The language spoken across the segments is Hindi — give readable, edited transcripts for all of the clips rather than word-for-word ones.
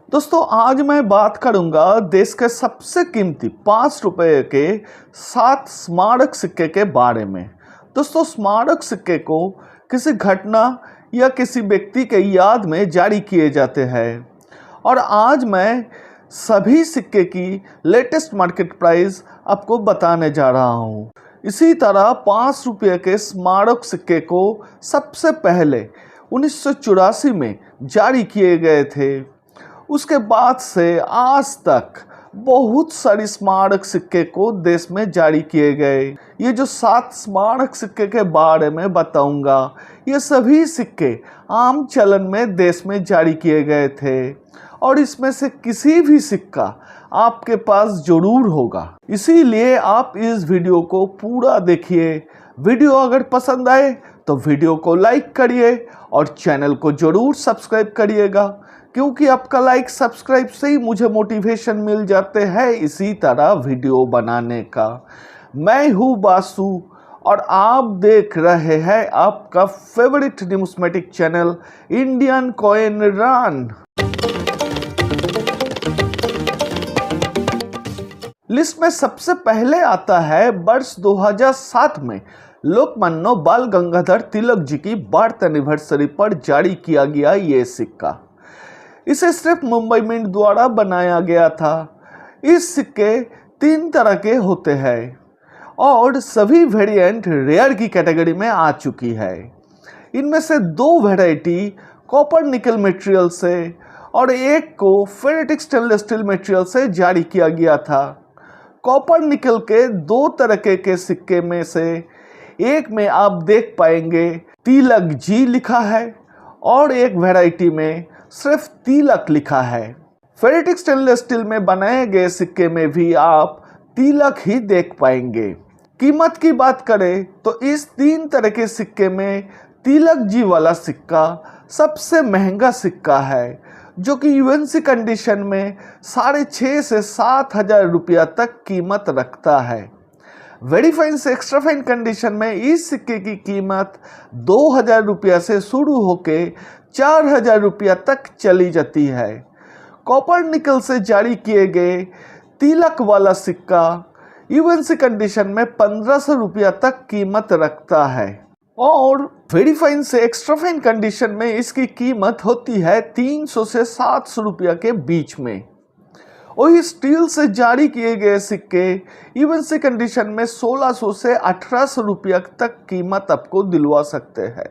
दोस्तों आज मैं बात करूंगा देश के सबसे कीमती 5 रुपए के 7 स्मारक सिक्के के बारे में। दोस्तों स्मारक सिक्के को किसी घटना या किसी व्यक्ति के याद में जारी किए जाते हैं और आज मैं सभी सिक्के की लेटेस्ट मार्केट प्राइस आपको बताने जा रहा हूं। इसी तरह 5 रुपये के स्मारक सिक्के को सबसे पहले 1984 में जारी किए गए थे। उसके बाद से आज तक बहुत सारी स्मारक सिक्के को देश में जारी किए गए। ये जो 7 स्मारक सिक्के के बारे में बताऊंगा, ये सभी सिक्के आम चलन में देश में जारी किए गए थे और इसमें से किसी भी सिक्का आपके पास जरूर होगा। इसीलिए आप इस वीडियो को पूरा देखिए। वीडियो अगर पसंद आए तो वीडियो को लाइक करिए और चैनल को जरूर सब्सक्राइब करिएगा, क्योंकि आपका लाइक सब्सक्राइब से ही मुझे मोटिवेशन मिल जाते हैं इसी तरह वीडियो बनाने का। मैं हूँ बासु और आप देख रहे हैं आपका favourite Newsmatic channel Indian coin run. List में सबसे पहले आता है वर्ष 2007 में लोकमान्य बाल गंगाधर तिलक जी की बर्थ एनिवर्सरी पर जारी किया गया ये सिक्का। इसे सिर्फ मुंबई मिंट द्वारा बनाया गया था। इस सिक्के 3 तरह के होते हैं और सभी वेरिएंट रेयर की कैटेगरी में आ चुकी है। इनमें से 2 वैरायटी कॉपर निकल मटेरियल से और एक को फेरेटिक स्टेनलेस स्टील मटेरियल से जारी किया गया था। कॉपर निकल के 2 तरह के सिक्के में से एक में आप देख पाएंगे तिलक जी लिखा है और एक वैरायटी में सिर्फ तिलक लिखा है। फेरेटिक स्टेनलेस स्टील में बनाए गए सिक्के में भी आप तिलक ही देख पाएंगे। कीमत की बात करें तो इस 3 तरह के सिक्के में तिलक जी वाला सिक्का सबसे महंगा सिक्का है, जो कि यूएनसी कंडीशन में 6,500 से 7,000 रुपया तक कीमत रखता है। वेरी फाइन से एक्स्ट्रा फाइन कंडीशन में इस सिक्के की कीमत 2,000 रुपया से शुरू होके 4,000 रुपया तक चली जाती है। कॉपर निकल से जारी किए गए तिलक वाला सिक्का यूएनसी कंडीशन में 1,500 रुपया तक कीमत रखता है और वेरी फाइन से एक्स्ट्रा फाइन कंडीशन में इसकी कीमत होती है 300 से 700 रुपया के बीच में। वही स्टील से जारी किए गए सिक्के यूएनसी कंडीशन में 1,600 से 1,800 रुपया तक कीमत आपको दिलवा सकते हैं।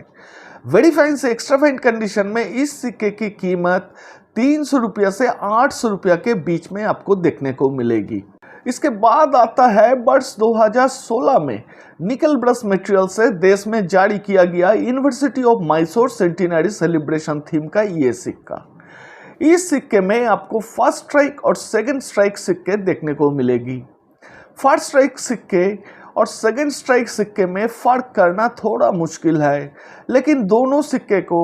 वेरी फाइन से एक्स्ट्रा फाइन कंडीशन में इस सिक्के की कीमत 300 रुपया से 800 रुपया के बीच में आपको देखने को मिलेगी। इसके बाद आता है वर्ष 2016 में निकल ब्रश मटेरियल से देश में जारी किया गया university of Mysore centenary celebration theme का ये सिक्का। इस सिक्के में आपको फर्स्ट स्ट्राइक और सेकंड स्ट्राइक सिक्के देखने को मिलेगी। फर्स्ट स्ट्राइक सिक्के और सेकंड स्ट्राइक सिक्के में फ़र्क करना थोड़ा मुश्किल है, लेकिन दोनों सिक्के को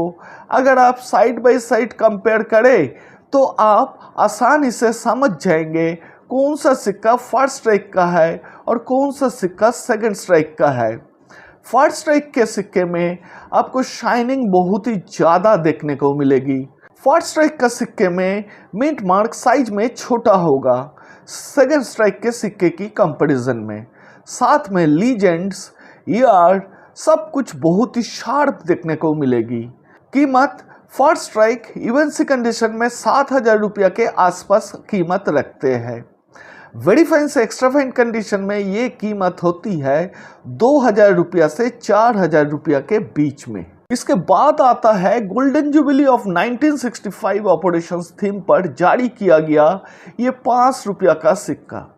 अगर आप साइड बाय साइड कंपेयर करें तो आप आसानी से समझ जाएंगे कौन सा सिक्का फर्स्ट स्ट्राइक का है और कौन सा सिक्का सेकंड स्ट्राइक का है। फर्स्ट स्ट्राइक के सिक्के में आपको शाइनिंग बहुत ही ज़्यादा देखने को मिलेगी। फर्स्ट स्ट्राइक का सिक्के में मिंट मार्क साइज में छोटा होगा सेकंड स्ट्राइक के सिक्के की कंपैरिजन में। साथ में लीजेंड्स ईयर सब कुछ बहुत ही शार्प देखने को मिलेगी। कीमत फर्स्ट स्ट्राइक यूएनसी कंडीशन में 7,000 रुपया के आसपास कीमत रखते हैं। वेरी फाइन से एक्स्ट्रा फाइन कंडीशन में ये कीमत होती है 2,000 रुपया से 4,000 रुपया के बीच में। इसके बाद आता है golden jubilee of 1965 operations theme पर जारी किया गया ये 5 रुपया का सिक्का।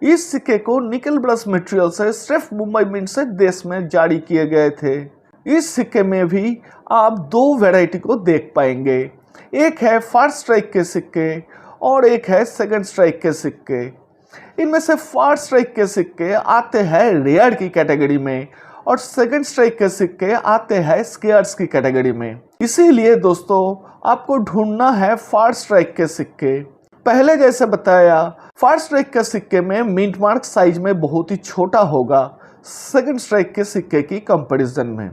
इस सिक्के को निकल ब्रश मटेरियल से सिर्फ मुंबई मिंट से देश में जारी किए गए थे। इस सिक्के में भी आप 2 वैरायटी को देख पाएंगे, एक है फर्स्ट स्ट्राइक के सिक्के और एक है सेकंड स्ट्राइक के सिक्के। इनमें से फर्स्ट स्ट्राइक के सिक्के आते हैं रेयर की कैटेगरी में और सेकंड स्ट्राइक के सिक्के आते हैं स्केयर्स की कैटेगरी में। इसीलिए दोस्तों आपको ढूंढना है फर्स्ट स्ट्राइक के सिक्के। पहले जैसे बताया फर्स्ट स्ट्राइक के सिक्के में मिंट मार्क साइज में बहुत ही छोटा होगा सेकंड स्ट्राइक के सिक्के की कंपैरिजन में।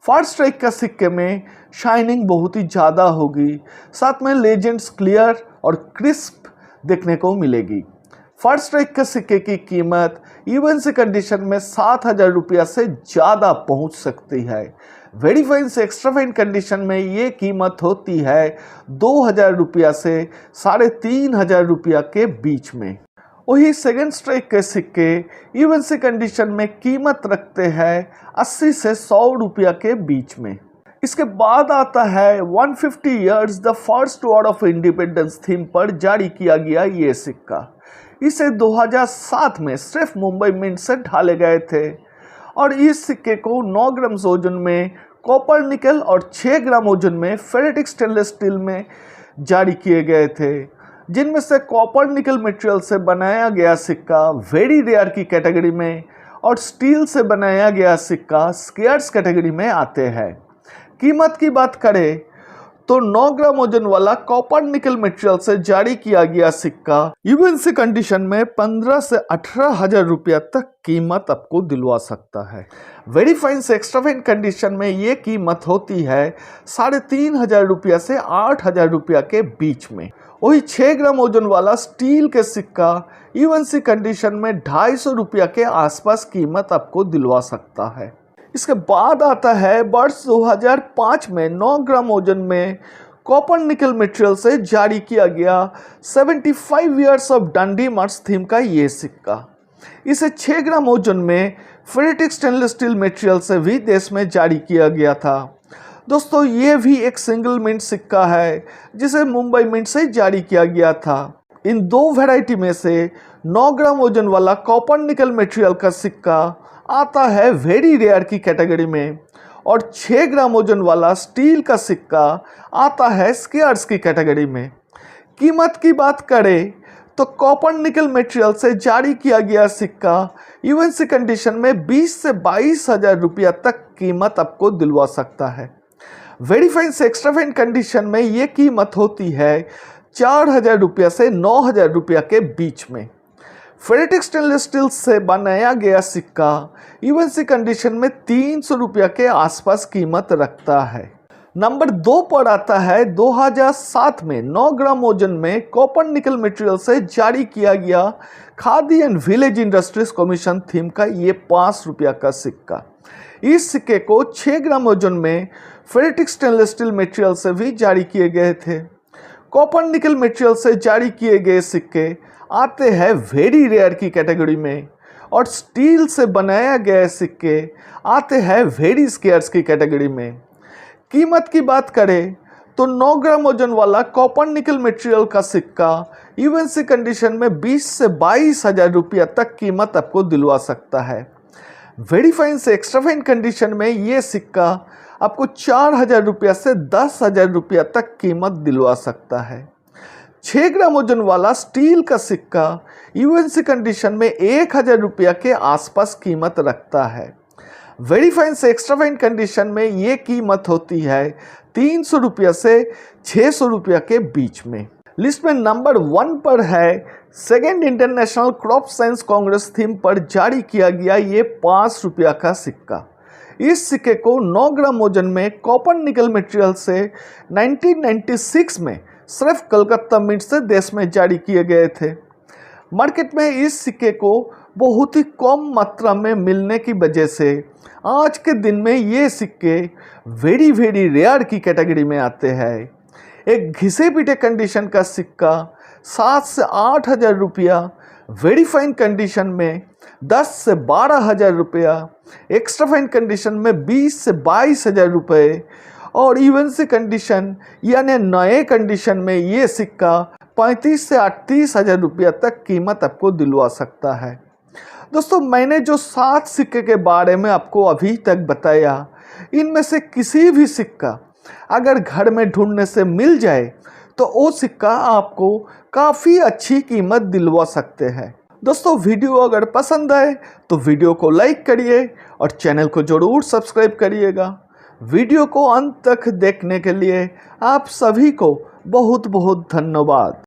फर्स्ट स्ट्राइक का सिक्के में शाइनिंग बहुत ही ज़्यादा होगी, साथ में लेजेंड्स क्लियर और क्रिस्प देखने को मिलेगी। फर्स्ट स्ट्राइक के सिक्के की कीमत इवन सी कंडीशन में 7,000 रुपया से ज़्यादा पहुंच सकती है। वेरी फाइन से एक्स्ट्रा फाइन कंडीशन में ये कीमत होती है 2,000 रुपया से 3,500 रुपया के बीच में। वही सेकेंड स्ट्राइक के सिक्के इवन सी कंडीशन में कीमत रखते हैं 80 से 100 रुपया के बीच में। इसके बाद आता है 150 years the first war of independence theme पर जारी किया गया ये सिक्का। इसे 2007 में सिर्फ मुंबई मिंट से ढाले गए थे और इस सिक्के को 9 ग्राम ओजन में कॉपर निकल और 6 ग्राम ओजन में फेरेटिक स्टेनलेस स्टील में जारी किए गए थे, जिनमें से कॉपर निकल मटेरियल से बनाया गया सिक्का वेरी रेयर की कैटेगरी में और स्टील से बनाया गया सिक्का स्केयर्स कैटेगरी में आते हैं। कीमत की बात करें तो 9 ग्राम वजन वाला कॉपर निकल मटेरियल से जारी किया गया सिक्का इवन सी कंडीशन में 15 से 18,000 रुपया तक कीमत आपको दिलवा सकता है। वेरी फाइन से एक्स्ट्रा फाइन कंडीशन में ये कीमत होती है 3,500 रुपया से 8,000 रुपया के बीच में। वही 6 ग्राम वजन वाला स्टील के सिक्का इवन सी कंडीशन में 250 रुपया के आसपास कीमत आपको दिलवा सकता है। इसके बाद आता है वर्ष 2005 में 9 ग्राम वजन में कॉपर निकल मटेरियल से जारी किया गया 75 ईयर्स ऑफ डंडी मार्च थीम का ये सिक्का। इसे 6 ग्राम वजन में फेरेटिक स्टेनलेस स्टील मटेरियल से भी देश में जारी किया गया था। दोस्तों ये भी एक सिंगल मिंट सिक्का है जिसे मुंबई मिंट से जारी किया गया था। इन दो वैरायटी में से 9 ग्राम वजन वाला कॉपर निकल मटेरियल का सिक्का आता है वेरी रेयर की कैटेगरी में और 6 ग्राम वजन वाला स्टील का सिक्का आता है स्केयर्स की कैटेगरी में। कीमत की बात करें तो कॉपर निकल मटेरियल से जारी किया गया सिक्का इवन सी कंडीशन में 20 से 22,000 रुपया तक कीमत आपको दिलवा सकता है। वेरी फाइन से एक्स्ट्रा फाइन कंडीशन में ये कीमत होती है 4,000 रुपया से 9,000 रुपया के बीच में। फेरेटिक स्टेनलेस स्टील से बनाया गया सिक्का इवन सी कंडीशन में 300 रुपया के आसपास कीमत रखता है। नंबर 2 पर आता है 2007 में 9 ग्राम वजन में कॉपर निकल मटेरियल से जारी किया गया khadi and village industries commission theme का ये 5 रुपया का सिक्का। इस सिक्के को 6 ग्राम वजन में फेरेटिक स्टेनलेस स्टील मटेरियल से भी जारी किए गए थे। कॉपर निकल मटेरियल से जारी किए गए सिक्के आते हैं वेरी रेयर की कैटेगरी में और स्टील से बनाया गए सिक्के आते हैं वेरी स्केयर्स की कैटेगरी में। कीमत की बात करें तो 9 ग्राम वजन वाला कॉपर निकल मटेरियल का सिक्का इवन सी कंडीशन में 20 से 22,000 रुपया तक कीमत आपको दिलवा सकता है। वेरी फाइन से एक्स्ट्रा फाइन कंडीशन में ये सिक्का आपको 4,000 रुपया से 10,000 रुपया तक कीमत दिलवा सकता है। 6 ग्राम वजन वाला स्टील का सिक्का इवन सी कंडीशन में 1,000 रुपया के आसपास कीमत रखता है। वेरी फाइन से एक्स्ट्रा फाइन कंडीशन में ये कीमत होती है 300 रुपया से 600 रुपया के बीच में। लिस्ट में नंबर 1 पर है second international crop science Congress theme पर जारी किया गया ये 5 रुपया का सिक्का। इस सिक्के को 9 ग्राम वजन में कॉपर निकल मटेरियल से 1996 में सिर्फ कलकत्ता मिंट से देश में जारी किए गए थे। मार्केट में इस सिक्के को बहुत ही कम मात्रा में मिलने की वजह से आज के दिन में ये सिक्के वेरी रेयर की कैटेगरी में आते हैं। एक घिसे पीटे कंडीशन का सिक्का 7 से 8,000 रुपया, वेरी फाइन कंडीशन में 10 से 12,000 रुपया, एक्स्ट्रा फाइन कंडीशन में 20 से 22,000 रुपये और इवन सी कंडीशन यानी नए कंडीशन में ये सिक्का 35 से 38,000 रुपया तक कीमत आपको दिलवा सकता है। दोस्तों मैंने जो 7 सिक्के के बारे में आपको अभी तक बताया, इनमें से किसी भी सिक्का अगर घर में ढूंढने से मिल जाए तो वो सिक्का आपको काफ़ी अच्छी कीमत दिलवा सकते हैं। दोस्तों वीडियो अगर पसंद आए तो वीडियो को लाइक करिए और चैनल को ज़रूर सब्सक्राइब करिएगा। वीडियो को अंत तक देखने के लिए आप सभी को बहुत बहुत धन्यवाद।